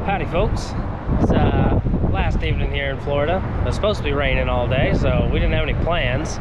Howdy folks, it's last evening here in Florida. It was supposed to be raining all day, so we didn't have any plans.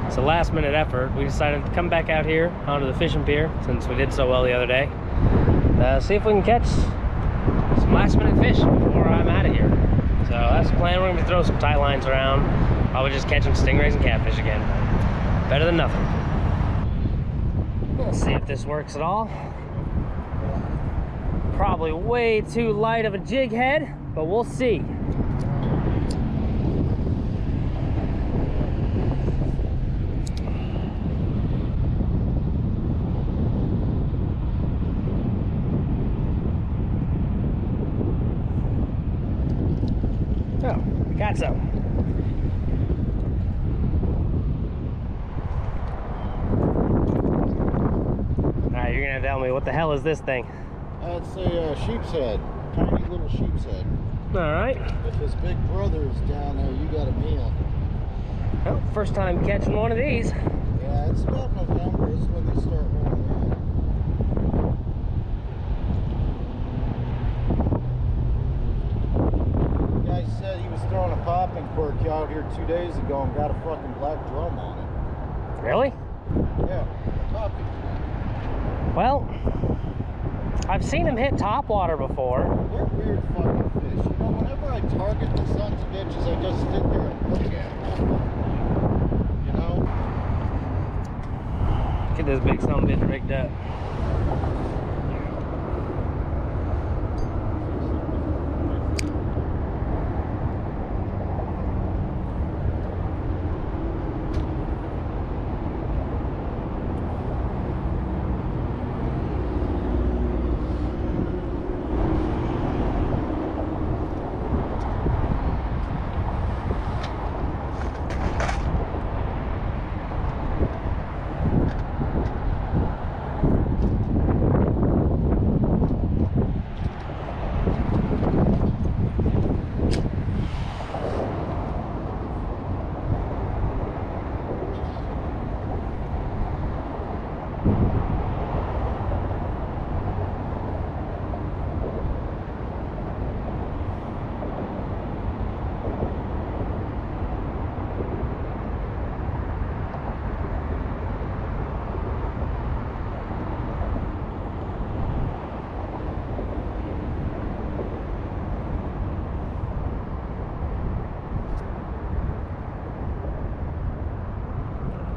It's a last minute effort. We decided to come back out here onto the fishing pier since we did so well the other day. See if we can catch some last minute fish before I'm out of here. So that's the plan. We're gonna throw some tight lines around. Probably just catch some stingrays and catfish again. Better than nothing. Let's see if this works at all. Probably way too light of a jig head, but we'll see. Oh, we got some. All right, you're gonna tell me what the hell is this thing? That's a sheep's head, tiny little sheep's head. All right. If his big brother's down there, you got a meal. Well, first time catching one of these. Yeah, it's about November is when they start rolling in. The guy said he was throwing a popping cork out here 2 days ago and got a fucking black drum on it. Really? Yeah, popping. Well, I've seen him hit topwater before. They're weird fucking fish. You know, whenever I target the sons of bitches, I just sit there and look at them. You know? Get this big son of a bitch rigged up.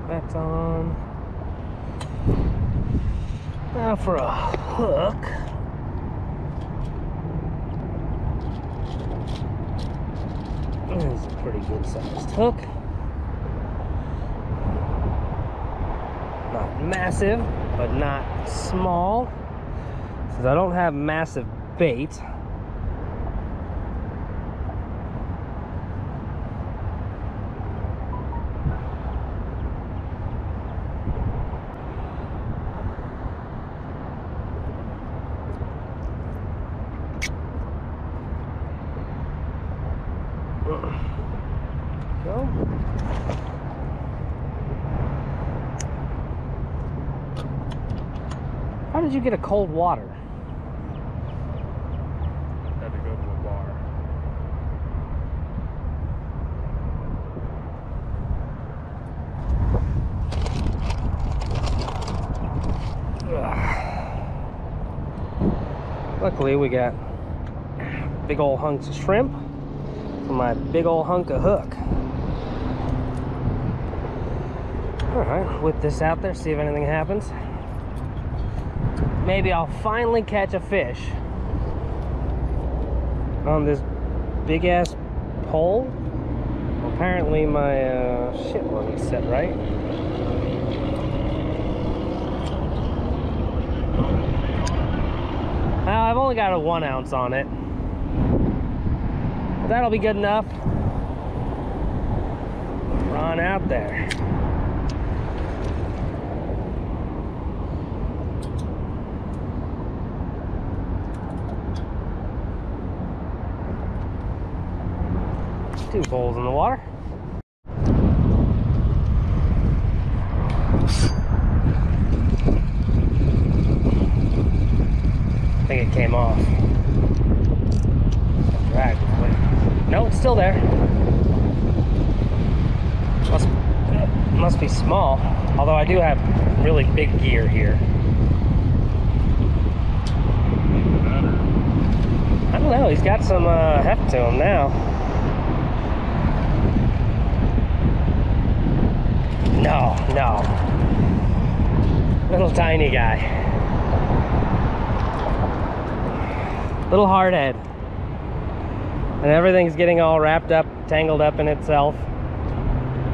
That's on. Now for a hook. This is a pretty good sized hook. Not massive, but not small. Since I don't have massive bait, go. How did you get a cold water? Had to go to a bar. Ugh. Luckily we got big old hunks of shrimp for my big old hunk of hook. All right, whip this out there, see if anything happens. Maybe I'll finally catch a fish on this big ass pole. Apparently my shit wasn't set right. Well, I've only got a 1 ounce on it. That'll be good enough. Run out there. Two poles in the water. I think it came off. still there. Must be small. Although I do have really big gear here. I don't know. He's got some heft to him now. No. Little tiny guy. Little hard head. And everything's getting all wrapped up, tangled up in itself.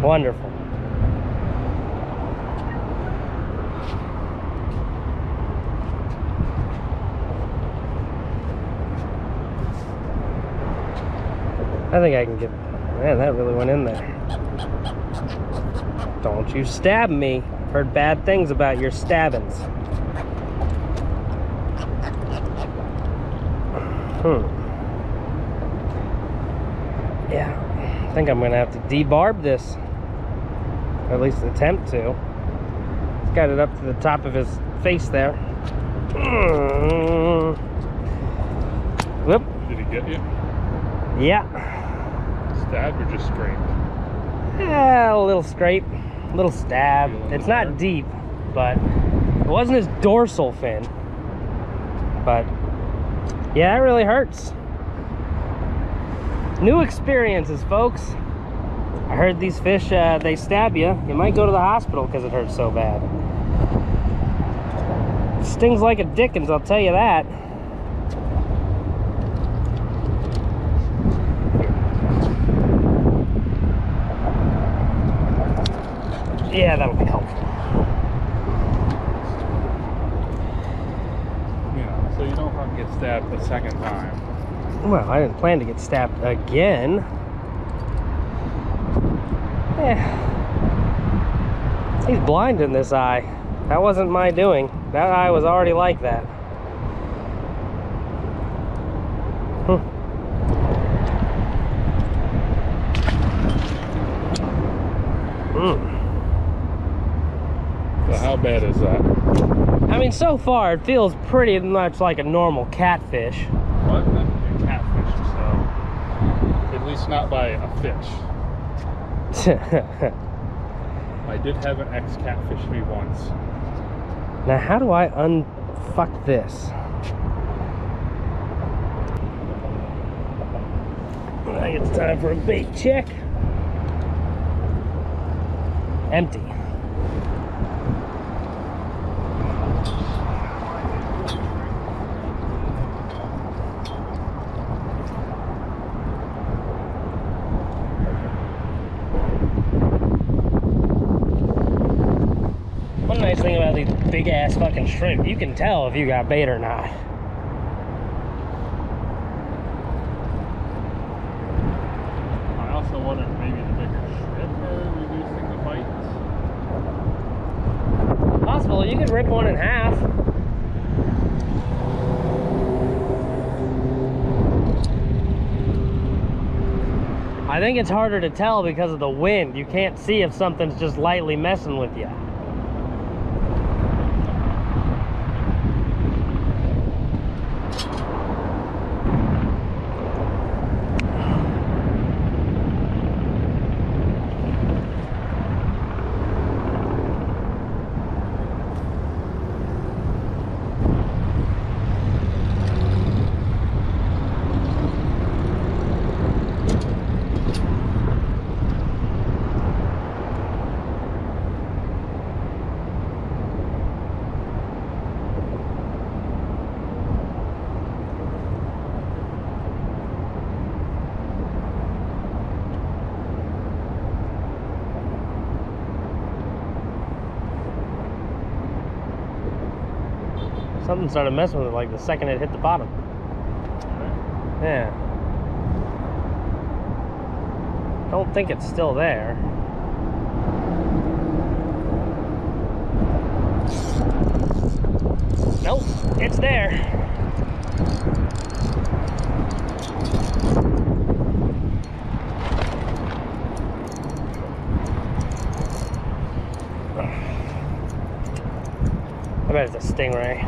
Wonderful. I think I can get... Man, that really went in there. Don't you stab me. I've heard bad things about your stabbings. Yeah, I think I'm gonna have to debarb this. Or at least attempt to. He's got it up to the top of his face there. Whoop. Did he get you? Yeah. Stabbed or just scraped? Yeah, a little scrape, a little stab. It's not deep, but it wasn't his dorsal fin. But yeah, it really hurts. New experiences, folks. I heard these fish, they stab you. You might go to the hospital because it hurts so bad. It stings like a dickens, I'll tell you that. Yeah, that'll be helpful. Yeah, so you don't have to get stabbed a second time. Well, I didn't plan to get stabbed again. Yeah. He's blind in this eye. That wasn't my doing. That eye was already like that. So how bad is that? I mean, so far it feels pretty much like a normal catfish. Well, I've never been catfished, so at least not by a fish. I did have an ex catfish me once. Now, how do I unfuck this? I think it's time for a bait check. Empty. One nice thing about these big ass fucking shrimp, you can tell if you got bait or not. I also wonder if maybe the bigger shrimp are reducing the bites. Possible, you could rip one in half. I think it's harder to tell because of the wind. You can't see if something's just lightly messing with you. Something started messing with it like the second it hit the bottom. Yeah. Don't think it's still there. Nope, it's there. I bet it's a stingray.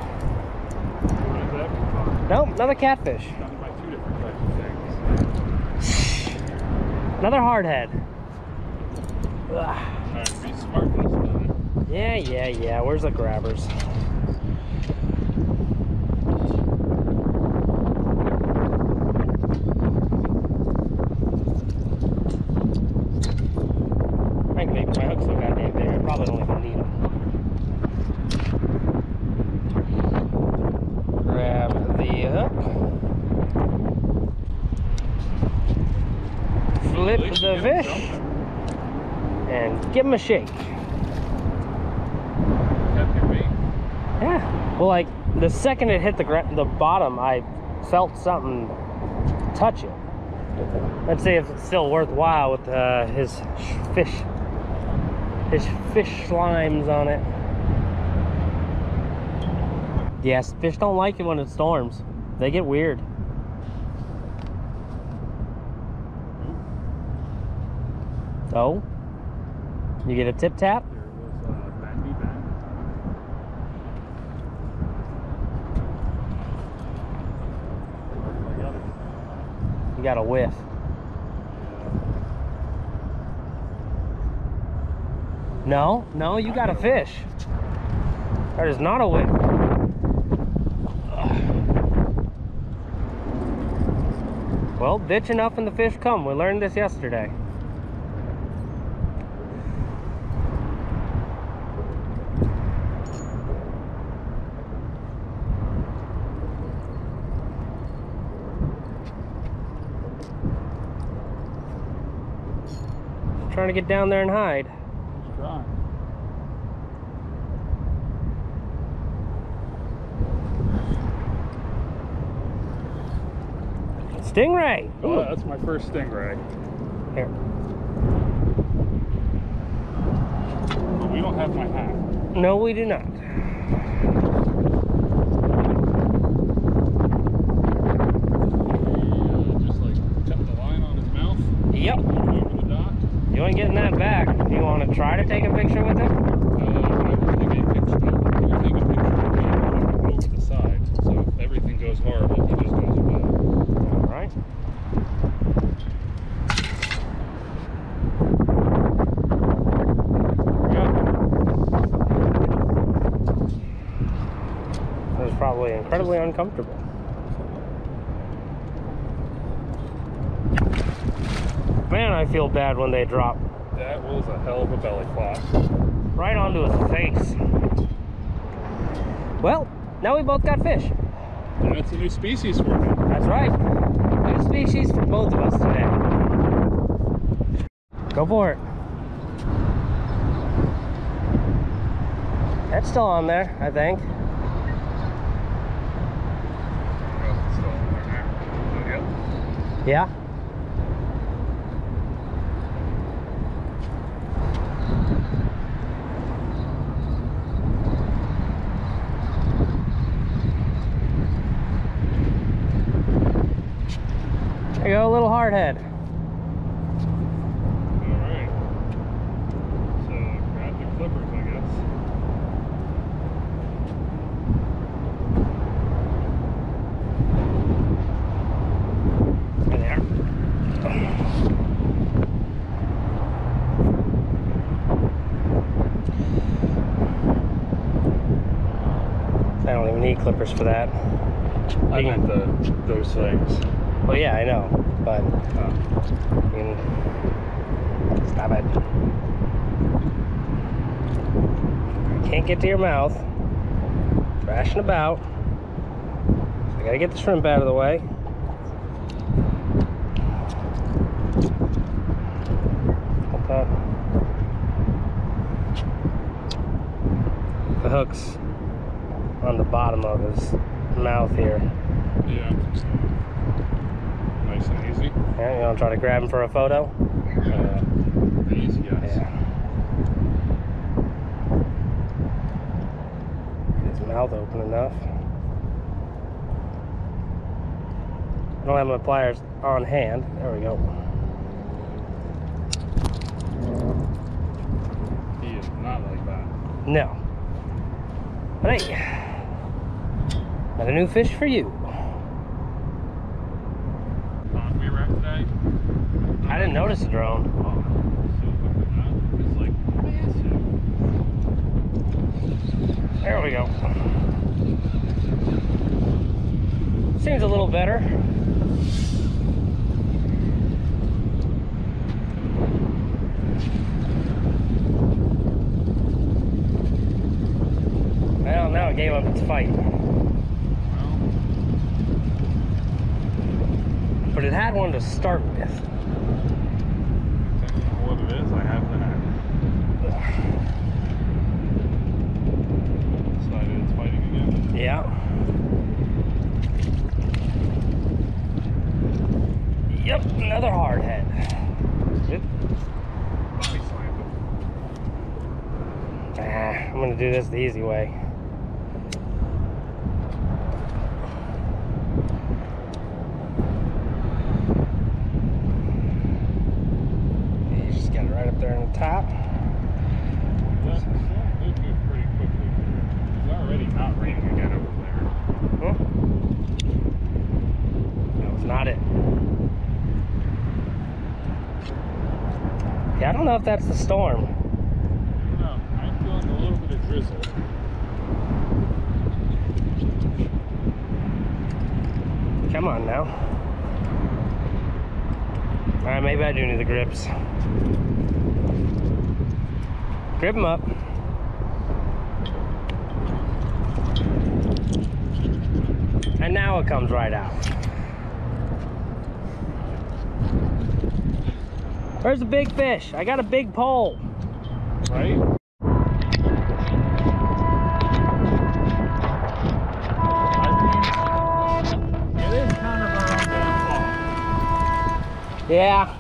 Nope, another catfish. Done by two different types of things. Another hardhead. Alright, be smart this time. Yeah. Where's the grabbers? Frankly, my hook's so goddamn big, I probably don't even need them. Grab the hook. Flip the fish. And give him a shake. Kept your bait. Yeah. Well, like the second it hit the bottom, I felt something touch it. Let's see if it's still worthwhile with his fish slimes on it. Yes, fish don't like it when it storms. They get weird. Oh, you get a tip tap. There was bendy bend. I got it. You got a whiff. No, you got a fish. That is not a whiff. Well, ditch enough and the fish come. We learned this yesterday. Trying to get down there and hide. Just try. Stingray. Oh, that's my first stingray. Here. But we don't have my hat. No, we do not. Just like cut the line on his mouth. Yep. Over the dock. You ain't getting that back. You want to try to take a picture with him? I will take a picture. We'll take a picture of me over the side. So if everything goes horrible, he just goes away. All right. Yep. That was probably incredibly uncomfortable. Man, I feel bad when they drop That was a hell of a belly flop. right onto his face. Well, now we both got fish. And it's a new species for me. That's right. New species for both of us today. Go for it. That's still on there, I think. Yeah. There you go, a little hardhead. Alright. So grab the clippers, I guess. Right there. I don't even need clippers for that. I meant those things. Well, yeah, I know, but you can stop it. Can't get to your mouth. Thrashing about. So I gotta get the shrimp out of the way. Hold that. The hook's on the bottom of his mouth here. Yeah. Nice and easy. Yeah, you want to try to grab him for a photo? These, yes. Yeah. Get his mouth open enough. I don't have my pliers on hand. There we go. He is not like that. No. But hey, got a new fish for you. We were at today. I I didn't notice a drone. It's like massive. There we go. Seems a little better. Well, now it gave up its fight. But it had one to start with. I don't know what it is. I have that. Decided it's fighting again. Yeah. Yep, another hard head. Good. Body slammed it. I'm gonna do this the easy way. You just get it right up there on the top. That did move pretty quickly. It's already not raining again over there. Huh? That was not it. Yeah, I don't know if that's the storm. No, I'm feeling a little bit of drizzle. Come on now. Alright, maybe I do need the grips. Grip them up. And now it comes right out. Where's the big fish? I got a big pole. Right? It is kind of around damn Yeah.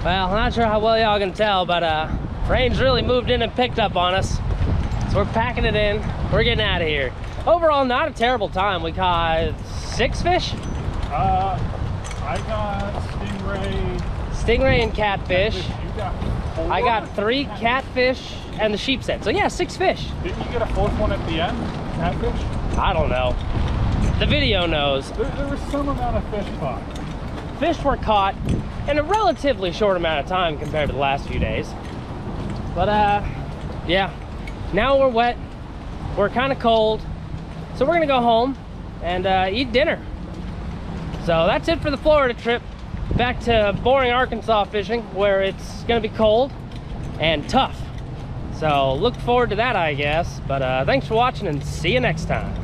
Well, I'm not sure how well y'all can tell, but rain's really moved in and picked up on us. So we're packing it in. We're getting out of here. Overall, not a terrible time. We caught 6 fish. I got Stingray and catfish. You got 4? I got 3 catfish and the sheep's head. So yeah, 6 fish. Didn't you get a 4th one at the end? Catfish? I don't know. The video knows. There was some amount of fish caught. Fish were caught in a relatively short amount of time compared to the last few days. But yeah, now we're wet. We're kind of cold. So we're gonna go home and eat dinner. So that's it for the Florida trip. Back to boring Arkansas fishing, where it's gonna be cold and tough. So look forward to that, I guess. But thanks for watching and see you next time.